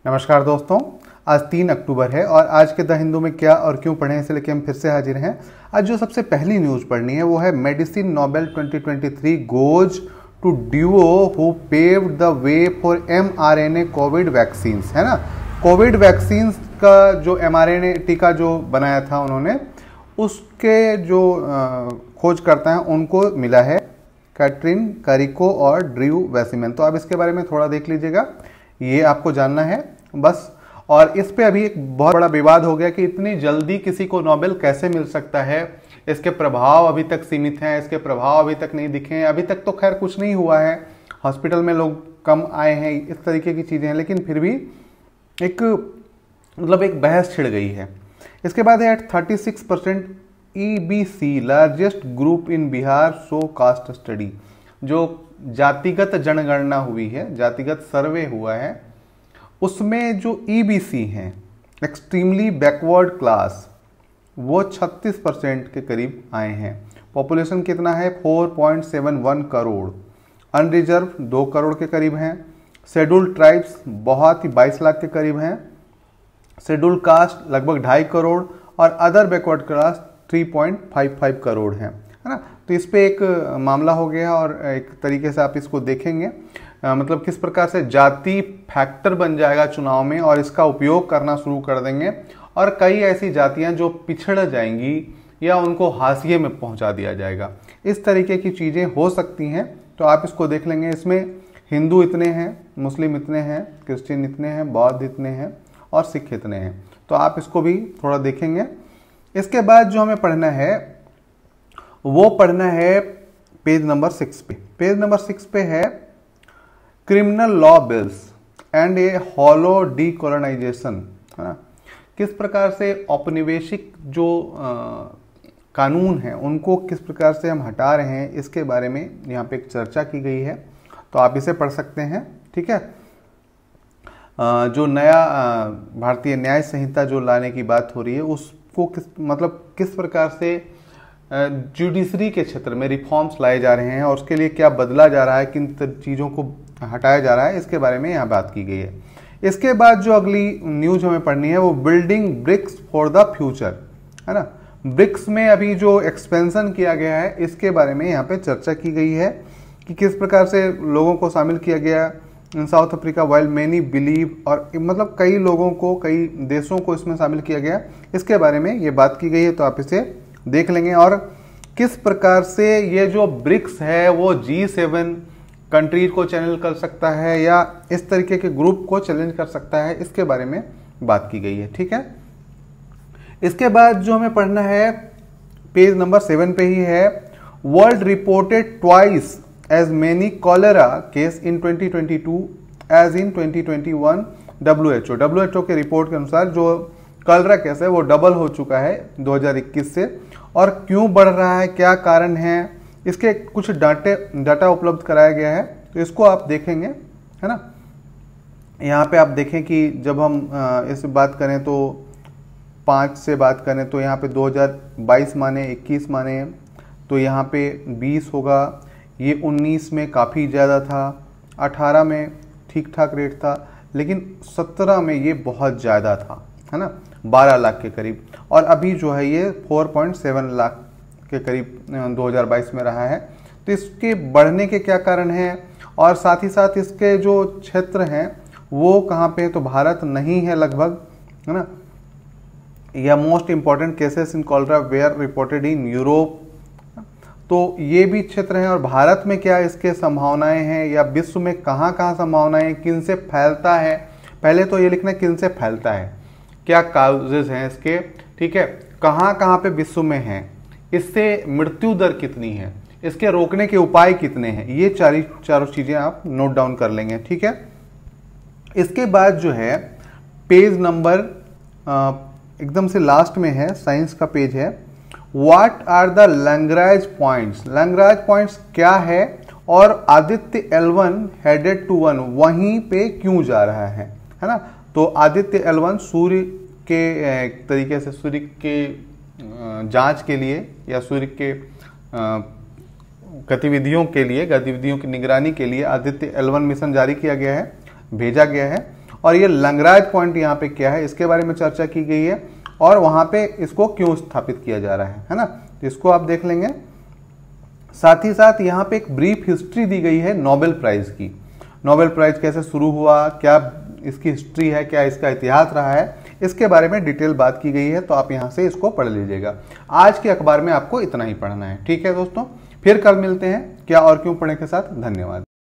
नमस्कार दोस्तों, आज 3 अक्टूबर है और आज के द हिंदू में क्या और क्यों पढ़ें इसे लेकर हम फिर से हाजिर हैं। आज जो सबसे पहली न्यूज़ पढ़नी है वो है medicine Nobel 2023 goes to duo who paved the way for mRNA covid vaccine, है ना। कोविड वैक्सीन का जो mRNA टीका जो बनाया था उन्होंने, उसके जो खोजकर्ता हैं उनको मिला है कैटरीन कारिको और ड्रू वैसीमैन। तो आप इसके बारे में थोड़ा देख लीजिएगा, ये आपको जानना है बस। और इस पे अभी एक बहुत बड़ा विवाद हो गया कि इतनी जल्दी किसी को नोबेल कैसे मिल सकता है। इसके प्रभाव अभी तक सीमित हैं, इसके प्रभाव अभी तक नहीं दिखे हैं, अभी तक तो खैर कुछ नहीं हुआ है, हॉस्पिटल में लोग कम आए हैं, इस तरीके की चीज़ें हैं, लेकिन फिर भी एक बहस छिड़ गई है। इसके बाद है 36% EBC largest group in Bihar show caste study, जो जातिगत जनगणना हुई है, जातिगत सर्वे हुआ है, उसमें जो EBC हैं एक्सट्रीमली बैकवर्ड क्लास, वो 36% के करीब आए हैं। पॉपुलेशन कितना है? 4.71 करोड़। अनरिजर्व 2 करोड़ के करीब हैं। शेड्यूल्ड ट्राइब्स बहुत ही 22 लाख के करीब हैं। शेड्यूल्ड कास्ट लगभग 2.5 करोड़ और अदर बैकवर्ड क्लास 3.55 करोड़ हैं, है ना। तो इस पे एक मामला हो गया और एक तरीके से आप इसको देखेंगे, मतलब किस प्रकार से जाति फैक्टर बन जाएगा चुनाव में और इसका उपयोग करना शुरू कर देंगे और कई ऐसी जातियां जो पिछड़ जाएंगी या उनको हाशिए में पहुंचा दिया जाएगा। इस तरीके की चीज़ें हो सकती हैं, तो आप इसको देख लेंगे। इसमें हिंदू इतने हैं, मुस्लिम इतने हैं, क्रिश्चियन इतने हैं, बौद्ध इतने हैं और सिख इतने हैं, तो आप इसको भी थोड़ा देखेंगे। इसके बाद जो हमें पढ़ना है वो पढ़ना है पेज नंबर 6 पे। पेज नंबर 6 पे है criminal law bills and A hollow decolonisation, है ना। किस प्रकार से औपनिवेशिक जो कानून हैं उनको किस प्रकार से हम हटा रहे हैं, इसके बारे में यहाँ पे एक चर्चा की गई है, तो आप इसे पढ़ सकते हैं, ठीक है। जो नया भारतीय न्याय संहिता जो लाने की बात हो रही है उसको किस प्रकार से जुडिशरी के क्षेत्र में रिफॉर्म्स लाए जा रहे हैं और उसके लिए क्या बदला जा रहा है, किन चीज़ों को हटाया जा रहा है, इसके बारे में यहाँ बात की गई है। इसके बाद जो अगली न्यूज हमें पढ़नी है वो building BRICS for the future, है ना। ब्रिक्स में अभी जो एक्सपेंशन किया गया है इसके बारे में यहाँ पे चर्चा की गई है कि किस प्रकार से लोगों को शामिल किया गया in South Africa while many believe, और मतलब कई लोगों को, कई देशों को इसमें शामिल किया गया, इसके बारे में ये बात की गई है, तो आप इसे देख लेंगे। और किस प्रकार से ये जो ब्रिक्स है वो G7 कंट्रीज को चैलेंज कर सकता है या इस तरीके के ग्रुप को चैलेंज कर सकता है, इसके बारे में बात की गई है, ठीक है। इसके बाद जो हमें पढ़ना है पेज नंबर 7 पे ही है, world reported twice as many cholera case in 2022 as in 2021। WHO के रिपोर्ट के अनुसार जो कॉलेरा केस है वो डबल हो चुका है 2021 से, और क्यों बढ़ रहा है, क्या कारण है, इसके कुछ डाटा उपलब्ध कराया गया है, तो इसको आप देखेंगे, है ना। यहाँ पे आप देखें कि जब हम इस बात करें तो 5 से बात करें तो यहाँ पे 2022 माने, 21 माने, तो यहाँ पे 20 होगा, ये 19 में काफ़ी ज़्यादा था, 18 में ठीक ठाक रेट था, लेकिन 17 में ये बहुत ज़्यादा था, है ना, 12 लाख के करीब, और अभी जो है ये 4.7 लाख के करीब 2022 में रहा है। तो इसके बढ़ने के क्या कारण हैं और साथ ही साथ इसके जो क्षेत्र हैं वो कहाँ पे है, तो भारत नहीं है लगभग, है ना। या most important cases in cholera where reported in Europe, तो ये भी क्षेत्र हैं। और भारत में क्या इसके संभावनाएं हैं या विश्व में कहाँ कहाँ संभावनाएं, किन से फैलता है, पहले तो ये लिखना किन से फैलता है, क्या काउजेज हैं इसके, ठीक है, कहाँ कहाँ पे विश्व में हैं, इससे मृत्यु दर कितनी है, इसके रोकने के उपाय कितने हैं, ये चारों चीज़ें आप नोट डाउन कर लेंगे, ठीक है। इसके बाद जो है पेज नंबर एकदम से लास्ट में है, साइंस का पेज है, what are the Lagrange points. Lagrange points क्या है और आदित्य L1 हेडेड टू 1 वहीं पे क्यों जा रहा है ना। तो आदित्य L1 सूर्य के तरीके से सूर्य के जांच के लिए या सूर्य के गतिविधियों के लिए, गतिविधियों की निगरानी के लिए आदित्य L1 मिशन जारी किया गया है, भेजा गया है, और ये लंगराज पॉइंट यहाँ पे क्या है इसके बारे में चर्चा की गई है और वहां पे इसको क्यों स्थापित किया जा रहा है ना, इसको आप देख लेंगे। साथ ही साथ यहाँ पे एक ब्रीफ हिस्ट्री दी गई है नोबेल प्राइज की। नोबेल प्राइज कैसे शुरू हुआ, क्या इसकी हिस्ट्री है, क्या इसका इतिहास रहा है, इसके बारे में डिटेल बात की गई है, तो आप यहाँ से इसको पढ़ लीजिएगा। आज के अखबार में आपको इतना ही पढ़ना है। ठीक है दोस्तों, फिर कल मिलते हैं क्या और क्यों पढ़े के साथ। धन्यवाद।